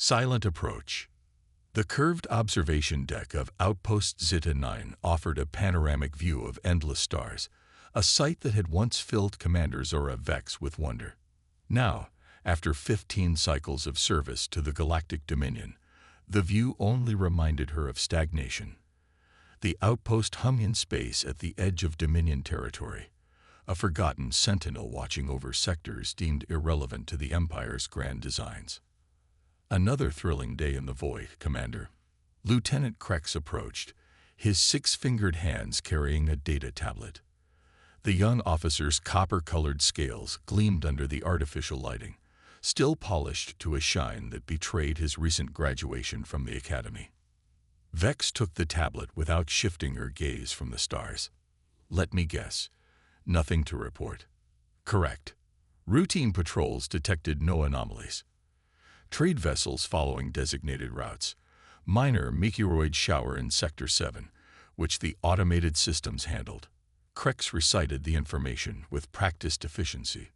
Silent approach. The curved observation deck of Outpost Zeta 9 offered a panoramic view of endless stars, a sight that had once filled Commander Zora Vex with wonder. Now, after 15 cycles of service to the Galactic Dominion, the view only reminded her of stagnation. The outpost hung in space at the edge of Dominion territory, a forgotten sentinel watching over sectors deemed irrelevant to the Empire's grand designs. Another thrilling day in the void, Commander. Lieutenant Krex approached, his six-fingered hands carrying a data tablet. The young officer's copper-colored scales gleamed under the artificial lighting, still polished to a shine that betrayed his recent graduation from the academy. Vex took the tablet without shifting her gaze from the stars. Let me guess. Nothing to report. Correct. Routine patrols detected no anomalies. Trade vessels following designated routes. Minor meteoroid shower in Sector 7, which the automated systems handled. Krex recited the information with practiced efficiency.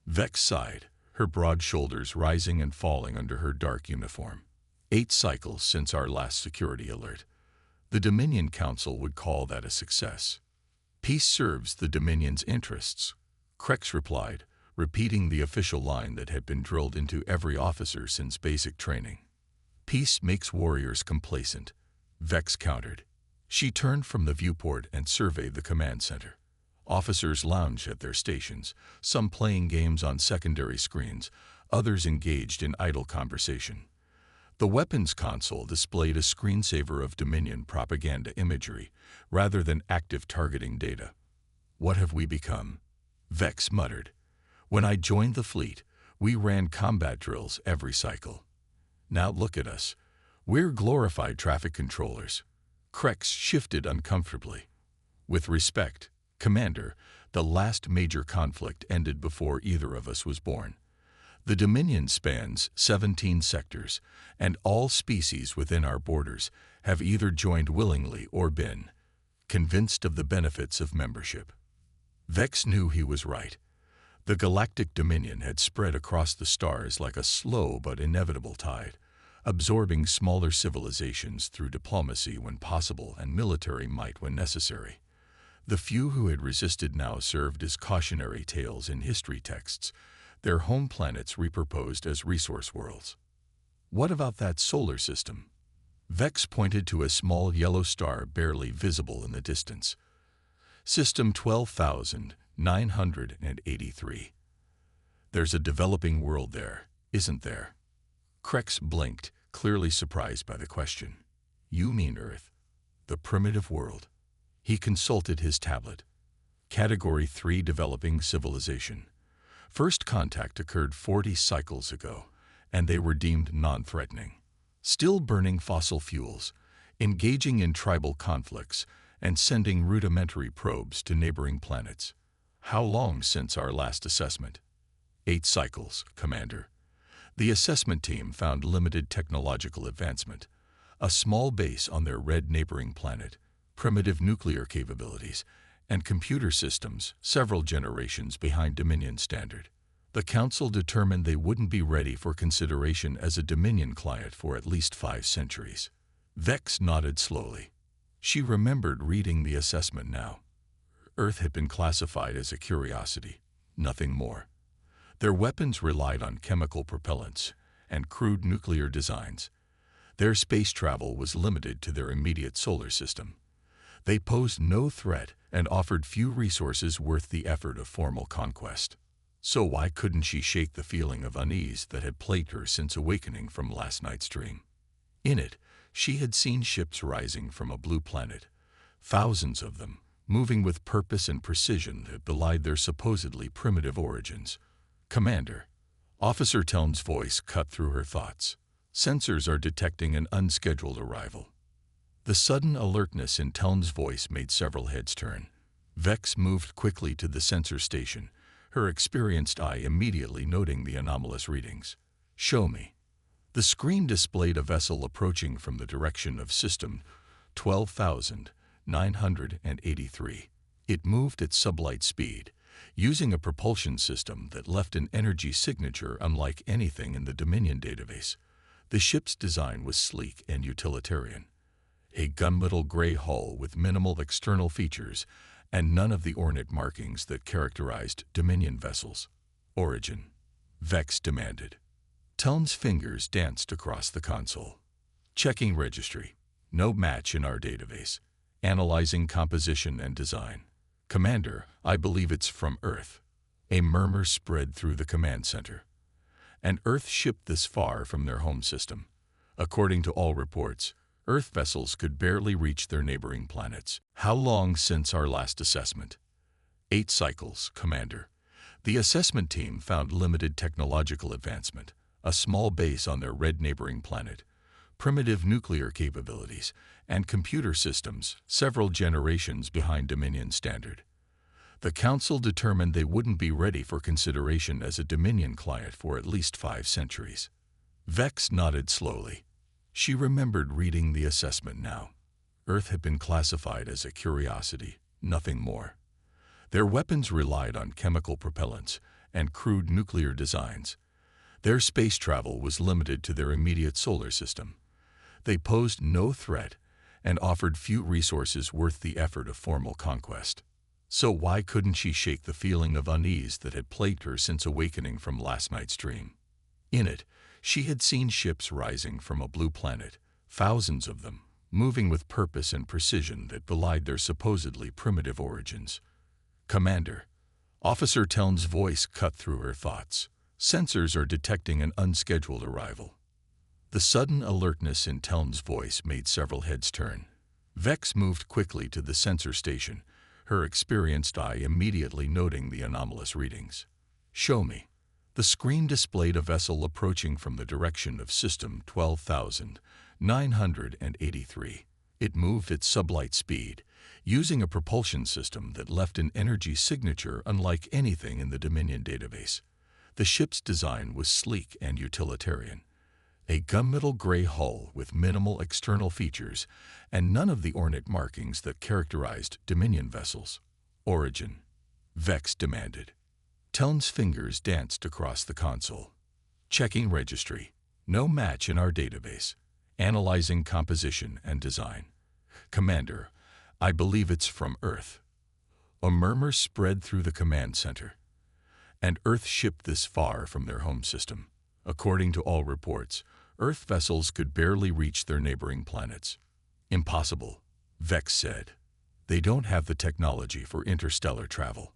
Vex sighed, her broad shoulders rising and falling under her dark uniform. 8 cycles since our last security alert. The Dominion Council would call that a success. Peace serves the Dominion's interests, Krex replied, repeating the official line that had been drilled into every officer since basic training. Peace makes warriors complacent, Vex countered. She turned from the viewport and surveyed the command center. Officers lounged at their stations, some playing games on secondary screens, others engaged in idle conversation. The weapons console displayed a screensaver of Dominion propaganda imagery, rather than active targeting data. What have we become? Vex muttered. When I joined the fleet, we ran combat drills every cycle. Now look at us. We're glorified traffic controllers. Krex shifted uncomfortably. With respect, Commander, the last major conflict ended before either of us was born. The Dominion spans 17 sectors, and all species within our borders have either joined willingly or been convinced of the benefits of membership. Vex knew he was right. The Galactic Dominion had spread across the stars like a slow but inevitable tide, absorbing smaller civilizations through diplomacy when possible and military might when necessary. The few who had resisted now served as cautionary tales in history texts, their home planets repurposed as resource worlds. What about that solar system? Vex pointed to a small yellow star barely visible in the distance. System 12,983. There's a developing world there, isn't there? Krex blinked, clearly surprised by the question. You mean Earth? The primitive world? He consulted his tablet. Category 3 developing civilization. First contact occurred 40 cycles ago, and they were deemed non-threatening. Still burning fossil fuels, engaging in tribal conflicts, and sending rudimentary probes to neighboring planets. How long since our last assessment? 8 cycles, Commander. The assessment team found limited technological advancement, a small base on their red neighboring planet, primitive nuclear capabilities, and computer systems several generations behind Dominion standard. The Council determined they wouldn't be ready for consideration as a Dominion client for at least 5 centuries. Vex nodded slowly. She remembered reading the assessment now. Earth had been classified as a curiosity, nothing more. Their weapons relied on chemical propellants and crude nuclear designs. Their space travel was limited to their immediate solar system. They posed no threat and offered few resources worth the effort of formal conquest. So why couldn't she shake the feeling of unease that had plagued her since awakening from last night's dream? In it, she had seen ships rising from a blue planet, thousands of them, moving with purpose and precision that belied their supposedly primitive origins. Commander. Officer Teln's voice cut through her thoughts. Sensors are detecting an unscheduled arrival. The sudden alertness in Teln's voice made several heads turn. Vex moved quickly to the sensor station, her experienced eye immediately noting the anomalous readings. Show me. The screen displayed a vessel approaching from the direction of System 12,983. It moved at sublight speed, using a propulsion system that left an energy signature unlike anything in the Dominion database. The ship's design was sleek and utilitarian. A gunmetal gray hull with minimal external features and none of the ornate markings that characterized Dominion vessels. Origin, Vex demanded. Telm's fingers danced across the console. Checking registry. No match in our database. Analyzing composition and design. Commander, I believe it's from Earth. A murmur spread through the command center. An Earth ship this far from their home system. According to all reports, Earth vessels could barely reach their neighboring planets. How long since our last assessment? 8 cycles, Commander. The assessment team found limited technological advancement, a small base on their red neighboring planet, primitive nuclear capabilities, and computer systems several generations behind Dominion standard. The Council determined they wouldn't be ready for consideration as a Dominion client for at least 5 centuries. Vex nodded slowly. She remembered reading the assessment now. Earth had been classified as a curiosity, nothing more. Their weapons relied on chemical propellants and crude nuclear designs. Their space travel was limited to their immediate solar system. They posed no threat and offered few resources worth the effort of formal conquest. So why couldn't she shake the feeling of unease that had plagued her since awakening from last night's dream? In it, she had seen ships rising from a blue planet, thousands of them, moving with purpose and precision that belied their supposedly primitive origins. Commander, Officer Telm's voice cut through her thoughts. Sensors are detecting an unscheduled arrival. The sudden alertness in Telm's voice made several heads turn. Vex moved quickly to the sensor station, her experienced eye immediately noting the anomalous readings. Show me. The screen displayed a vessel approaching from the direction of System 12,983. It moved at sublight speed, using a propulsion system that left an energy signature unlike anything in the Dominion database. The ship's design was sleek and utilitarian. A gunmetal gray hull with minimal external features and none of the ornate markings that characterized Dominion vessels. Origin, Vex demanded. Telm's fingers danced across the console. Checking registry. No match in our database. Analyzing composition and design. Commander, I believe it's from Earth. A murmur spread through the command center. An Earth ship this far from their home system. According to all reports, Earth vessels could barely reach their neighboring planets. Impossible, Vex said. They don't have the technology for interstellar travel.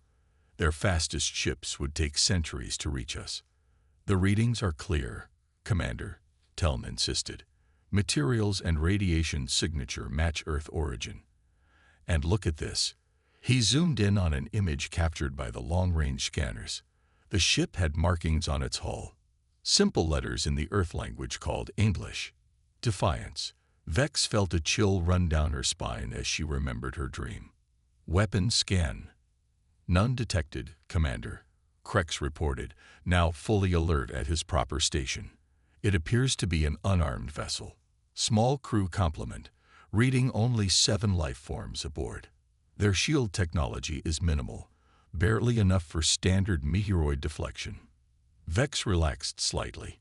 Their fastest ships would take centuries to reach us. The readings are clear, Commander, Telm insisted. Materials and radiation signature match Earth origin. And look at this. He zoomed in on an image captured by the long-range scanners. The ship had markings on its hull. Simple letters in the Earth language called English. Defiance. Vex felt a chill run down her spine as she remembered her dream. Weapon scan. None detected, Commander, Krex reported, now fully alert at his proper station. It appears to be an unarmed vessel. Small crew complement, reading only 7 life forms aboard. Their shield technology is minimal, barely enough for standard meteoroid deflection. Vex relaxed slightly.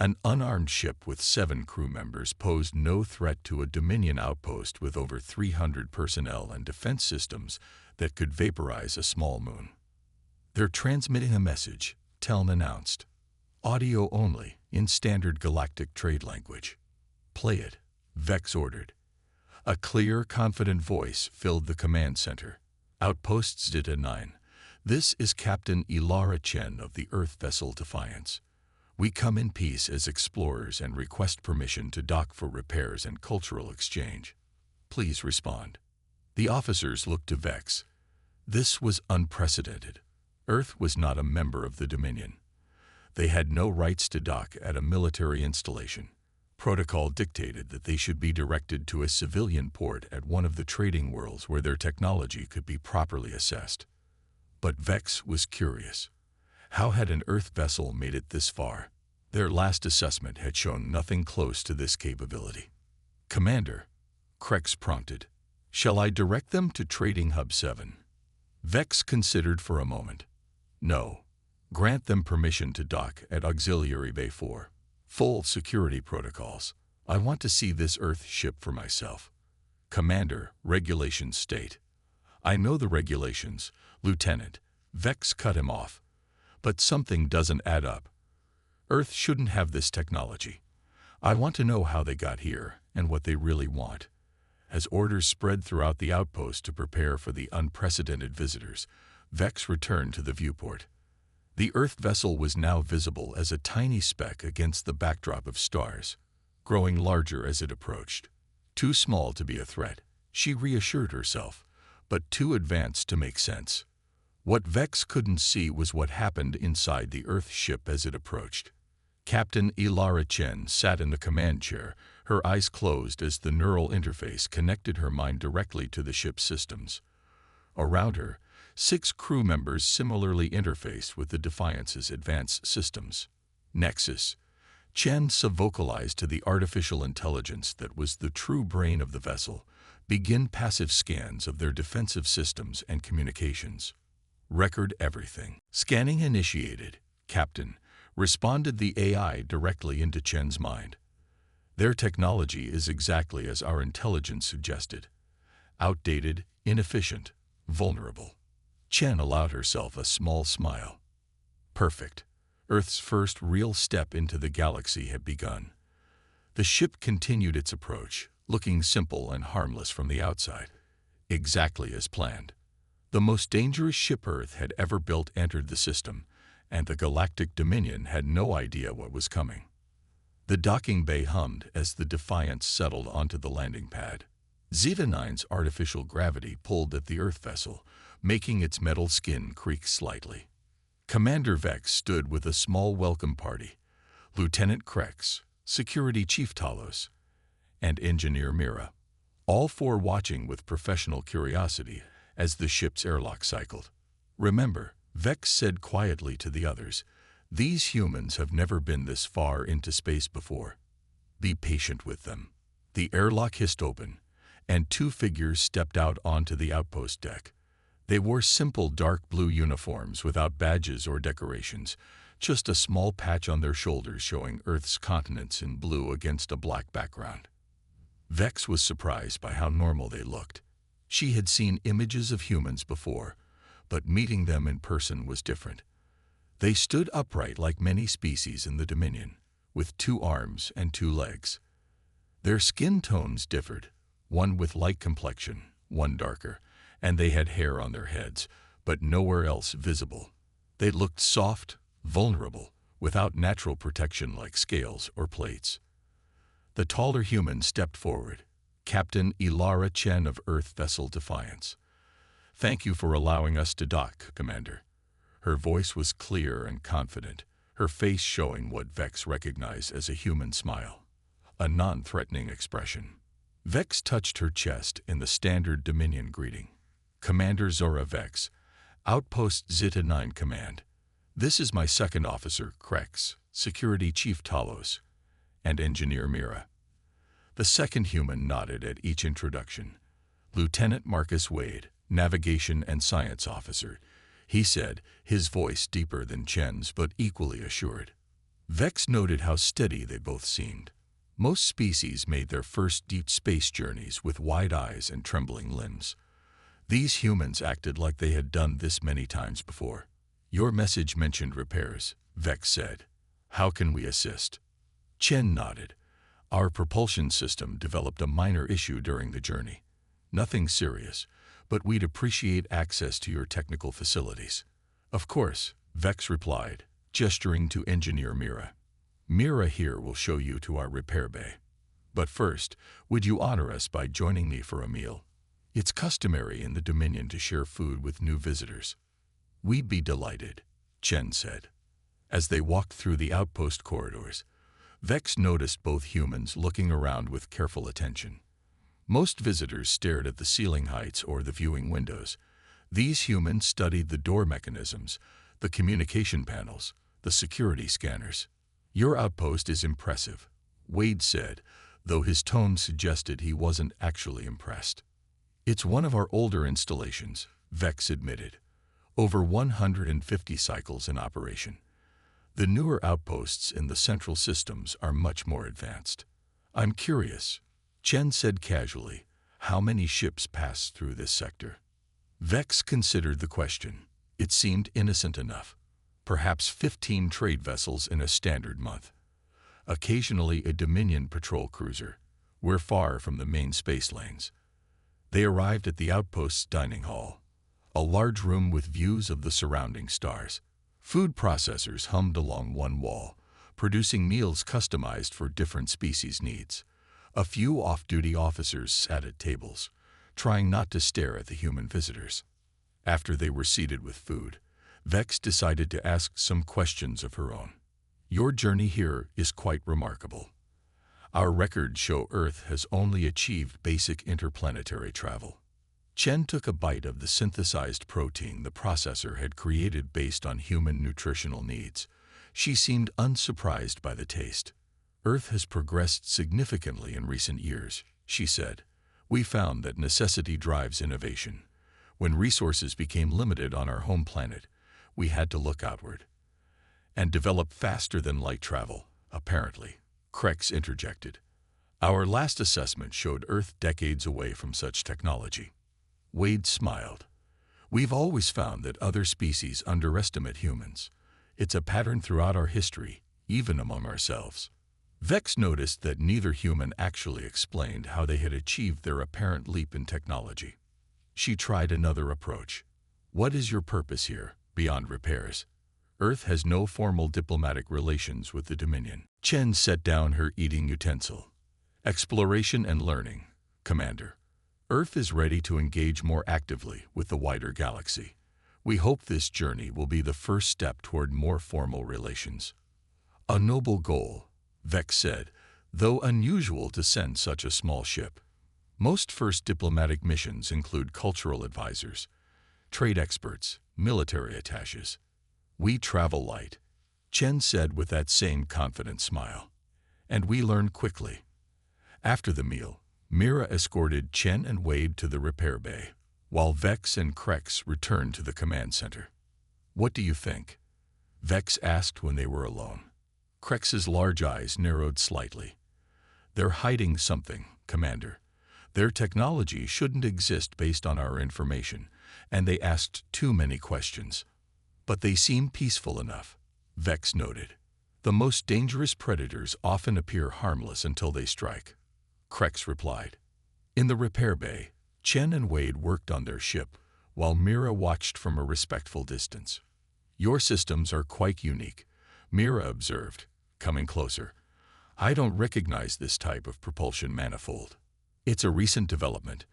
An unarmed ship with 7 crew members posed no threat to a Dominion outpost with over 300 personnel and defense systems that could vaporize a small moon. They're transmitting a message, Telm announced. Audio only, in standard Galactic trade language. Play it, Vex ordered. A clear, confident voice filled the command center. Outpost Zeta 9. This is Captain Ilara Chen of the Earth vessel Defiance. We come in peace as explorers and request permission to dock for repairs and cultural exchange. Please respond. The officers looked to Vex. This was unprecedented. Earth was not a member of the Dominion. They had no rights to dock at a military installation. Protocol dictated that they should be directed to a civilian port at one of the trading worlds where their technology could be properly assessed. But Vex was curious. How had an Earth vessel made it this far? Their last assessment had shown nothing close to this capability. Commander, Krex prompted, shall I direct them to Trading Hub 7? Vex considered for a moment. No. Grant them permission to dock at Auxiliary Bay 4. Full security protocols. I want to see this Earth ship for myself. Commander, regulations state. I know the regulations, Lieutenant. Vex cut him off. But something doesn't add up. Earth shouldn't have this technology. I want to know how they got here and what they really want. As orders spread throughout the outpost to prepare for the unprecedented visitors, Vex returned to the viewport. The Earth vessel was now visible as a tiny speck against the backdrop of stars, growing larger as it approached. Too small to be a threat, she reassured herself, but too advanced to make sense. What Vex couldn't see was what happened inside the Earth ship as it approached. Captain Ilara Chen sat in the command chair, her eyes closed as the neural interface connected her mind directly to the ship's systems. Around her, 6 crew members similarly interfaced with the Defiance's advanced systems. Nexus. Chen vocalized to the artificial intelligence that was the true brain of the vessel, begin passive scans of their defensive systems and communications. Record everything. Scanning initiated. Captain, responded the AI directly into Chen's mind. Their technology is exactly as our intelligence suggested. Outdated, inefficient, vulnerable. Chen allowed herself a small smile. Perfect. Earth's first real step into the galaxy had begun. The ship continued its approach, looking simple and harmless from the outside. Exactly as planned. The most dangerous ship Earth had ever built entered the system, and the Galactic Dominion had no idea what was coming. The docking bay hummed as the Defiance settled onto the landing pad. Zeta-9's artificial gravity pulled at the Earth vessel, making its metal skin creak slightly. Commander Vex stood with a small welcome party, Lieutenant Krex, Security Chief Talos, and Engineer Mira, all 4 watching with professional curiosity as the ship's airlock cycled. Remember, Vex said quietly to the others, these humans have never been this far into space before. Be patient with them. The airlock hissed open, and 2 figures stepped out onto the outpost deck. They wore simple dark blue uniforms without badges or decorations, just a small patch on their shoulders showing Earth's continents in blue against a black background. Vex was surprised by how normal they looked. She had seen images of humans before, but meeting them in person was different. They stood upright like many species in the Dominion, with 2 arms and 2 legs. Their skin tones differed, one with light complexion, one darker, and they had hair on their heads, but nowhere else visible. They looked soft, vulnerable, without natural protection like scales or plates. The taller human stepped forward, Captain Ilara Chen of Earth Vessel Defiance. Thank you for allowing us to dock, Commander. Her voice was clear and confident, her face showing what Vex recognized as a human smile, a non-threatening expression. Vex touched her chest in the standard Dominion greeting. Commander Zora Vex, Outpost Zeta-9 Command. This is my second officer, Krex, Security Chief Talos, and Engineer Mira. The second human nodded at each introduction. Lieutenant Marcus Wade, Navigation and Science Officer, he said, his voice deeper than Chen's but equally assured. Vex noted how steady they both seemed. Most species made their first deep space journeys with wide eyes and trembling limbs. These humans acted like they had done this many times before. Your message mentioned repairs, Vex said. How can we assist? Chen nodded. Our propulsion system developed a minor issue during the journey. Nothing serious, but we'd appreciate access to your technical facilities. Of course, Vex replied, gesturing to Engineer Mira. Mira here will show you to our repair bay. But first, would you honor us by joining me for a meal? It's customary in the Dominion to share food with new visitors. We'd be delighted, Chen said. As they walked through the outpost corridors, Vex noticed both humans looking around with careful attention. Most visitors stared at the ceiling heights or the viewing windows. These humans studied the door mechanisms, the communication panels, the security scanners. Your outpost is impressive, Wade said, though his tone suggested he wasn't actually impressed. It's one of our older installations, Vex admitted. Over 150 cycles in operation. The newer outposts in the central systems are much more advanced. I'm curious, Chen said casually, how many ships pass through this sector? Vex considered the question. It seemed innocent enough. Perhaps 15 trade vessels in a standard month. Occasionally a Dominion patrol cruiser. We're far from the main space lanes. They arrived at the outpost's dining hall, a large room with views of the surrounding stars. Food processors hummed along one wall, producing meals customized for different species' needs. A few off-duty officers sat at tables, trying not to stare at the human visitors. After they were seated with food, Vex decided to ask some questions of her own. Your journey here is quite remarkable. Our records show Earth has only achieved basic interplanetary travel. Chen took a bite of the synthesized protein the processor had created based on human nutritional needs. She seemed unsurprised by the taste. Earth has progressed significantly in recent years, she said. We found that necessity drives innovation. When resources became limited on our home planet, we had to look outward. And develop faster than light travel, apparently, Krex interjected. Our last assessment showed Earth decades away from such technology. Wade smiled. We've always found that other species underestimate humans. It's a pattern throughout our history, even among ourselves. Vex noticed that neither human actually explained how they had achieved their apparent leap in technology. She tried another approach. What is your purpose here, beyond repairs? Earth has no formal diplomatic relations with the Dominion. Chen set down her eating utensil. Exploration and learning, Commander. Earth is ready to engage more actively with the wider galaxy. We hope this journey will be the first step toward more formal relations. A noble goal, Vex said, though unusual to send such a small ship. Most first diplomatic missions include cultural advisors, trade experts, military attaches. We travel light, Chen said with that same confident smile. And we learn quickly. After the meal, Mira escorted Chen and Wade to the repair bay, while Vex and Krex returned to the command center. What do you think? Vex asked when they were alone. Krex's large eyes narrowed slightly. They're hiding something, Commander. Their technology shouldn't exist based on our information, and they asked too many questions. But they seem peaceful enough, Vex noted. The most dangerous predators often appear harmless until they strike, Krex replied. In the repair bay, Chen and Wade worked on their ship, while Mira watched from a respectful distance. Your systems are quite unique, Mira observed, coming closer. I don't recognize this type of propulsion manifold. It's a recent development,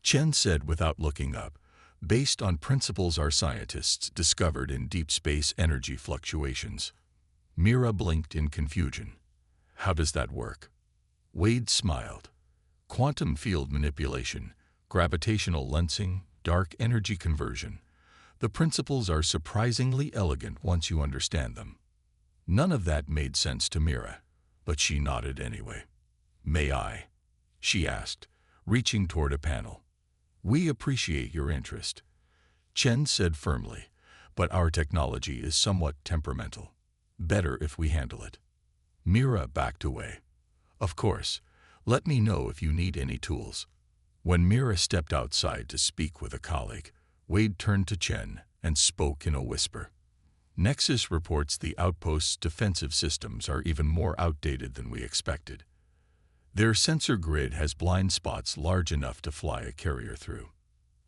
Chen said without looking up, based on principles our scientists discovered in deep space energy fluctuations. Mira blinked in confusion. How does that work? Wade smiled. Quantum field manipulation, gravitational lensing, dark energy conversion. The principles are surprisingly elegant once you understand them. None of that made sense to Mira, but she nodded anyway. May I? She asked, reaching toward a panel. We appreciate your interest, Chen said firmly, but our technology is somewhat temperamental. Better if we handle it. Mira backed away. Of course, let me know if you need any tools. When Mira stepped outside to speak with a colleague, Wade turned to Chen and spoke in a whisper. Nexus reports the outpost's defensive systems are even more outdated than we expected. Their sensor grid has blind spots large enough to fly a carrier through.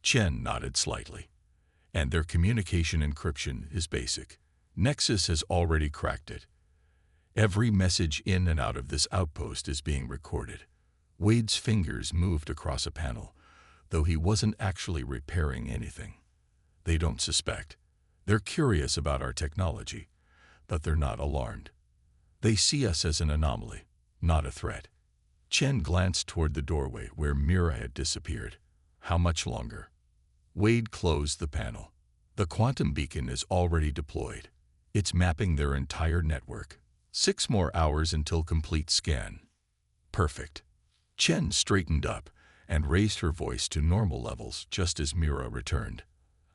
Chen nodded slightly. And their communication encryption is basic. Nexus has already cracked it. Every message in and out of this outpost is being recorded. Wade's fingers moved across a panel, though he wasn't actually repairing anything. They don't suspect. They're curious about our technology, but they're not alarmed. They see us as an anomaly, not a threat. Chen glanced toward the doorway where Mira had disappeared. How much longer? Wade closed the panel. The quantum beacon is already deployed. It's mapping their entire network. 6 more hours until complete scan. Perfect. Chen straightened up and raised her voice to normal levels just as Mira returned.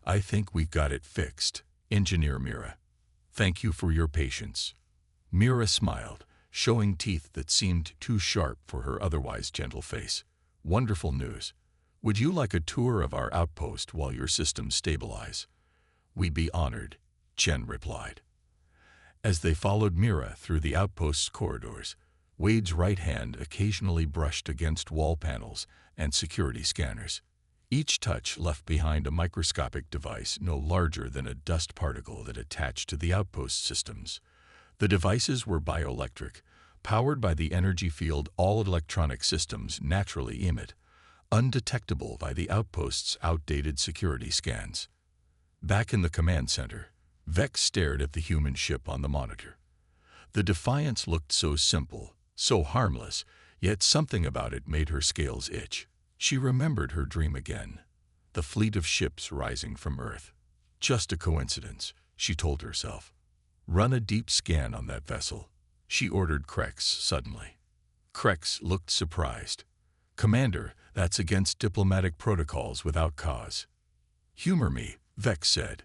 I think we've got it fixed, Engineer Mira. Thank you for your patience. Mira smiled, showing teeth that seemed too sharp for her otherwise gentle face. Wonderful news. Would you like a tour of our outpost while your systems stabilize? We'd be honored, Chen replied. As they followed Mira through the outpost's corridors, Wade's right hand occasionally brushed against wall panels and security scanners. Each touch left behind a microscopic device no larger than a dust particle that attached to the outpost systems. The devices were bioelectric, powered by the energy field all electronic systems naturally emit, undetectable by the outpost's outdated security scans. Back in the command center, Vex stared at the human ship on the monitor. The Defiance looked so simple, so harmless, yet something about it made her scales itch. She remembered her dream again, the fleet of ships rising from Earth. Just a coincidence, she told herself. Run a deep scan on that vessel, she ordered Krex suddenly. Krex looked surprised. Commander, that's against diplomatic protocols without cause. Humor me, Vex said.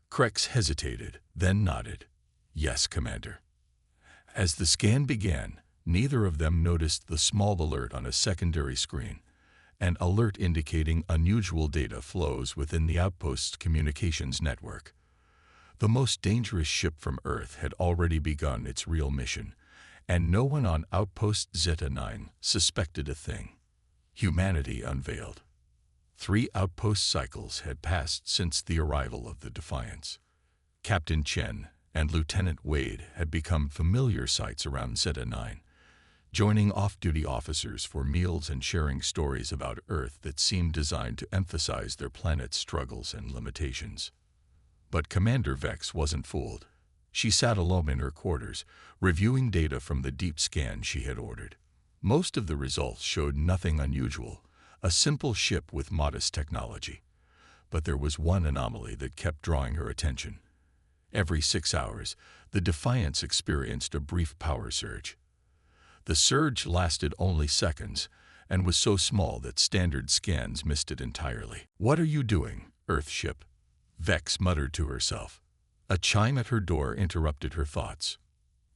Krex hesitated, then nodded. Yes, Commander. As the scan began, neither of them noticed the small alert on a secondary screen, an alert indicating unusual data flows within the outpost's communications network. The most dangerous ship from Earth had already begun its real mission, and no one on Outpost Zeta-9 suspected a thing. Humanity unveiled. 3 outpost cycles had passed since the arrival of the Defiance. Captain Chen and Lieutenant Wade had become familiar sights around Zeta-9, joining off-duty officers for meals and sharing stories about Earth that seemed designed to emphasize their planet's struggles and limitations. But Commander Vex wasn't fooled. She sat alone in her quarters, reviewing data from the deep scan she had ordered. Most of the results showed nothing unusual, a simple ship with modest technology. But there was one anomaly that kept drawing her attention. Every 6 hours, the Defiance experienced a brief power surge. The surge lasted only seconds and was so small that standard scans missed it entirely. What are you doing, Earthship? Vex muttered to herself. A chime at her door interrupted her thoughts.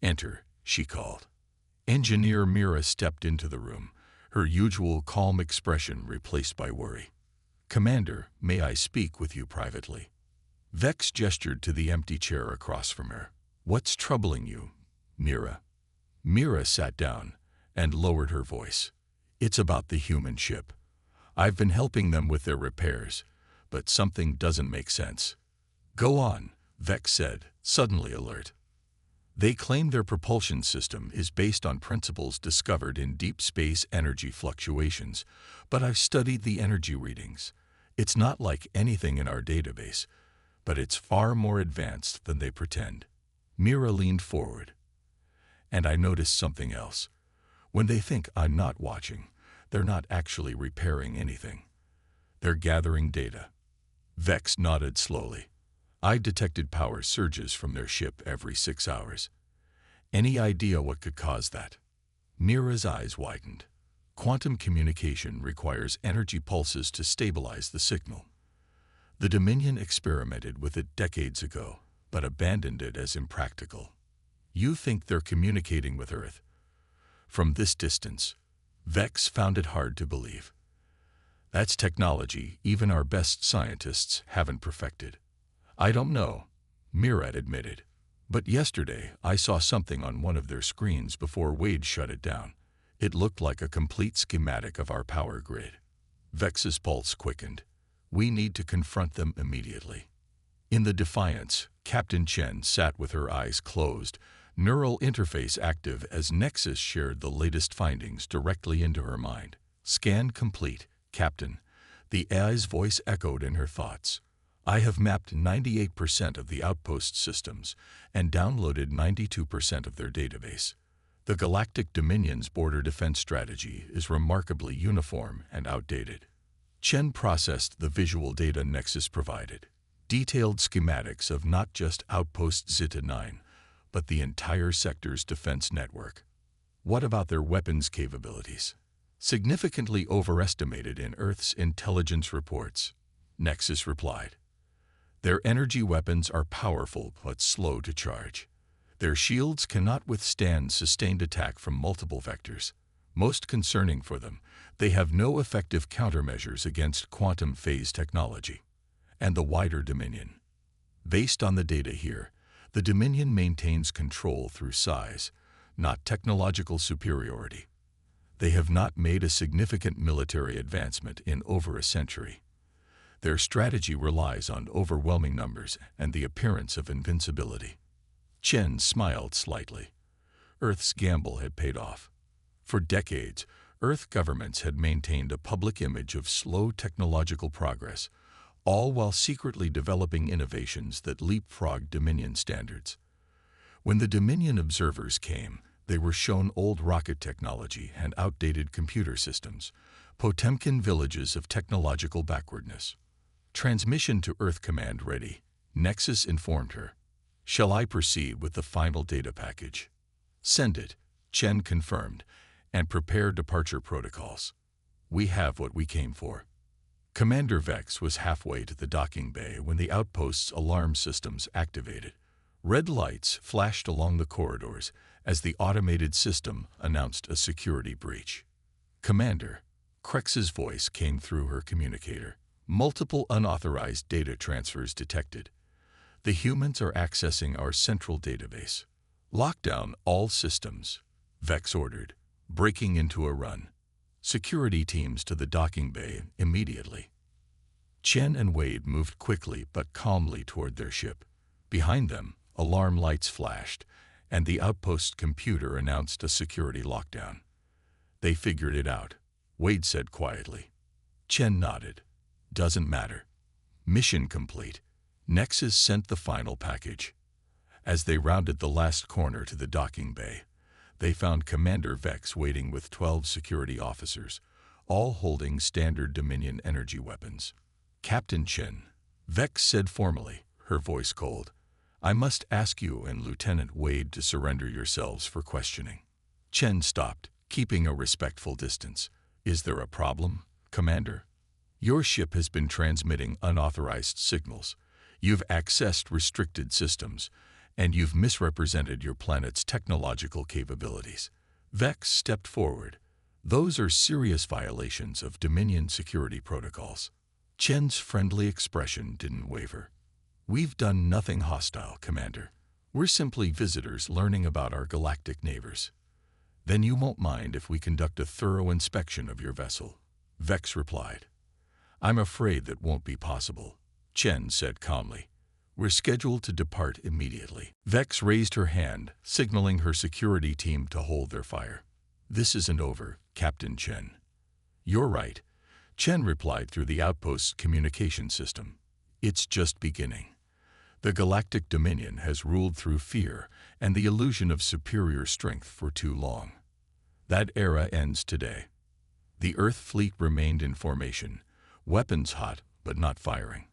Enter, she called. Engineer Mira stepped into the room, her usual calm expression replaced by worry. Commander, may I speak with you privately? Vex gestured to the empty chair across from her. What's troubling you, Mira? Mira sat down and lowered her voice. It's about the human ship. I've been helping them with their repairs, but something doesn't make sense. Go on, Vex said, suddenly alert. They claim their propulsion system is based on principles discovered in deep space energy fluctuations, but I've studied the energy readings. It's not like anything in our database, but it's far more advanced than they pretend. Mira leaned forward. And I noticed something else. When they think I'm not watching, they're not actually repairing anything. They're gathering data. Vex nodded slowly. I detected power surges from their ship every 6 hours. Any idea what could cause that? Mira's eyes widened. Quantum communication requires energy pulses to stabilize the signal. The Dominion experimented with it decades ago, but abandoned it as impractical. You think they're communicating with Earth? From this distance, Vex found it hard to believe. That's technology even our best scientists haven't perfected. I don't know, Mira admitted. But yesterday I saw something on one of their screens before Wade shut it down. It looked like a complete schematic of our power grid. Vex's pulse quickened. We need to confront them immediately. In the Defiance, Captain Chen sat with her eyes closed, neural interface active as Nexus shared the latest findings directly into her mind. Scan complete, Captain. The AI's voice echoed in her thoughts. I have mapped 98% of the outpost systems and downloaded 92% of their database. The Galactic Dominion's border defense strategy is remarkably uniform and outdated. Chen processed the visual data Nexus provided, detailed schematics of not just Outpost Zeta-9, but the entire sector's defense network. What about their weapons capabilities? Significantly overestimated in Earth's intelligence reports, Nexus replied. Their energy weapons are powerful but slow to charge. Their shields cannot withstand sustained attack from multiple vectors. Most concerning for them, they have no effective countermeasures against quantum phase technology. And the wider Dominion. Based on the data here, the Dominion maintains control through size, not technological superiority. They have not made a significant military advancement in over a century. Their strategy relies on overwhelming numbers and the appearance of invincibility. Chen smiled slightly. Earth's gamble had paid off. For decades, Earth governments had maintained a public image of slow technological progress, all while secretly developing innovations that leapfrogged Dominion standards. When the Dominion observers came, they were shown old rocket technology and outdated computer systems, Potemkin villages of technological backwardness. Transmission to Earth Command ready, Nexus informed her. Shall I proceed with the final data package? Send it, Chen confirmed, and prepare departure protocols. We have what we came for. Commander Vex was halfway to the docking bay when the outpost's alarm systems activated. Red lights flashed along the corridors as the automated system announced a security breach. Commander, Krex's voice came through her communicator. Multiple unauthorized data transfers detected. The humans are accessing our central database. Lock down all systems, Vex ordered, breaking into a run. Security teams to the docking bay immediately. Chen and Wade moved quickly but calmly toward their ship. Behind them, alarm lights flashed, and the outpost computer announced a security lockdown. They figured it out, Wade said quietly. Chen nodded. Doesn't matter. Mission complete. Nexus sent the final package. As they rounded the last corner to the docking bay, they found Commander Vex waiting with 12 security officers, all holding standard Dominion energy weapons. Captain Chen, Vex said formally, her voice cold, I must ask you and Lieutenant Wade to surrender yourselves for questioning. Chen stopped, keeping a respectful distance. Is there a problem, Commander? Your ship has been transmitting unauthorized signals. You've accessed restricted systems, and you've misrepresented your planet's technological capabilities. Vex stepped forward. Those are serious violations of Dominion security protocols. Chen's friendly expression didn't waver. We've done nothing hostile, Commander. We're simply visitors learning about our galactic neighbors. Then you won't mind if we conduct a thorough inspection of your vessel, Vex replied. I'm afraid that won't be possible, Chen said calmly. We're scheduled to depart immediately. Vex raised her hand, signaling her security team to hold their fire. This isn't over, Captain Chen. You're right, Chen replied through the outpost's communication system. It's just beginning. The Galactic Dominion has ruled through fear and the illusion of superior strength for too long. That era ends today. The Earth fleet remained in formation, weapons hot but not firing.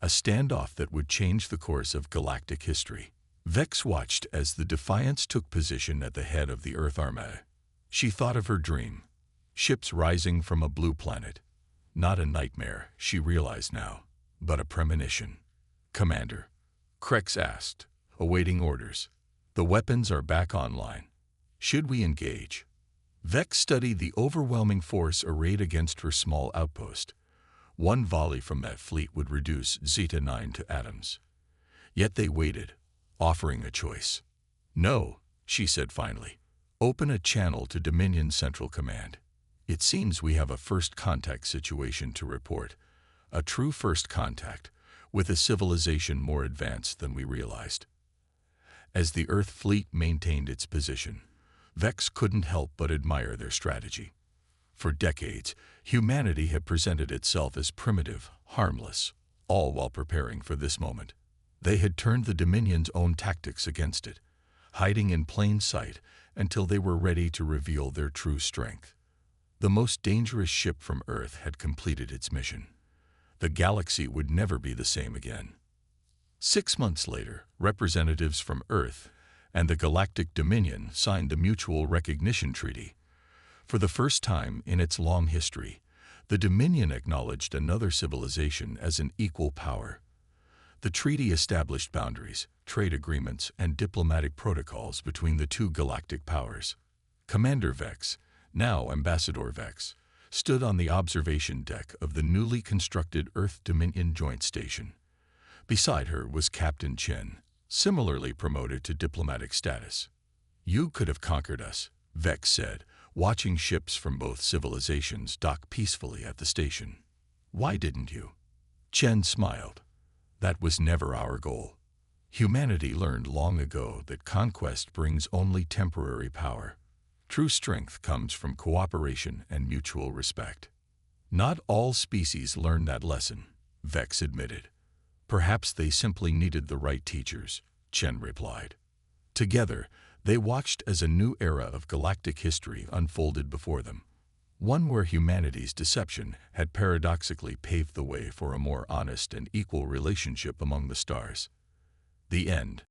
A standoff that would change the course of galactic history. Vex watched as the Defiance took position at the head of the Earth Armada. She thought of her dream. Ships rising from a blue planet. Not a nightmare, she realized now, but a premonition. Commander, Krex asked, awaiting orders. The weapons are back online. Should we engage? Vex studied the overwhelming force arrayed against her small outpost. One volley from that fleet would reduce Zeta-9 to atoms. Yet they waited, offering a choice. No, she said finally. Open a channel to Dominion Central Command. It seems we have a first contact situation to report. A true first contact, with a civilization more advanced than we realized. As the Earth fleet maintained its position, Vex couldn't help but admire their strategy. For decades, humanity had presented itself as primitive, harmless, all while preparing for this moment. They had turned the Dominion's own tactics against it, hiding in plain sight until they were ready to reveal their true strength. The most dangerous ship from Earth had completed its mission. The galaxy would never be the same again. 6 months later, representatives from Earth and the Galactic Dominion signed the Mutual Recognition Treaty. For the first time in its long history, the Dominion acknowledged another civilization as an equal power. The treaty established boundaries, trade agreements, and diplomatic protocols between the two galactic powers. Commander Vex, now Ambassador Vex, stood on the observation deck of the newly constructed Earth-Dominion Joint Station. Beside her was Captain Chen, similarly promoted to diplomatic status. "You could have conquered us," Vex said, watching ships from both civilizations dock peacefully at the station. "Why didn't you?" Chen smiled. "That was never our goal. Humanity learned long ago that conquest brings only temporary power. True strength comes from cooperation and mutual respect." "Not all species learn that lesson," Vex admitted. "Perhaps they simply needed the right teachers," Chen replied. Together, they watched as a new era of galactic history unfolded before them, one where humanity's deception had paradoxically paved the way for a more honest and equal relationship among the stars. The end.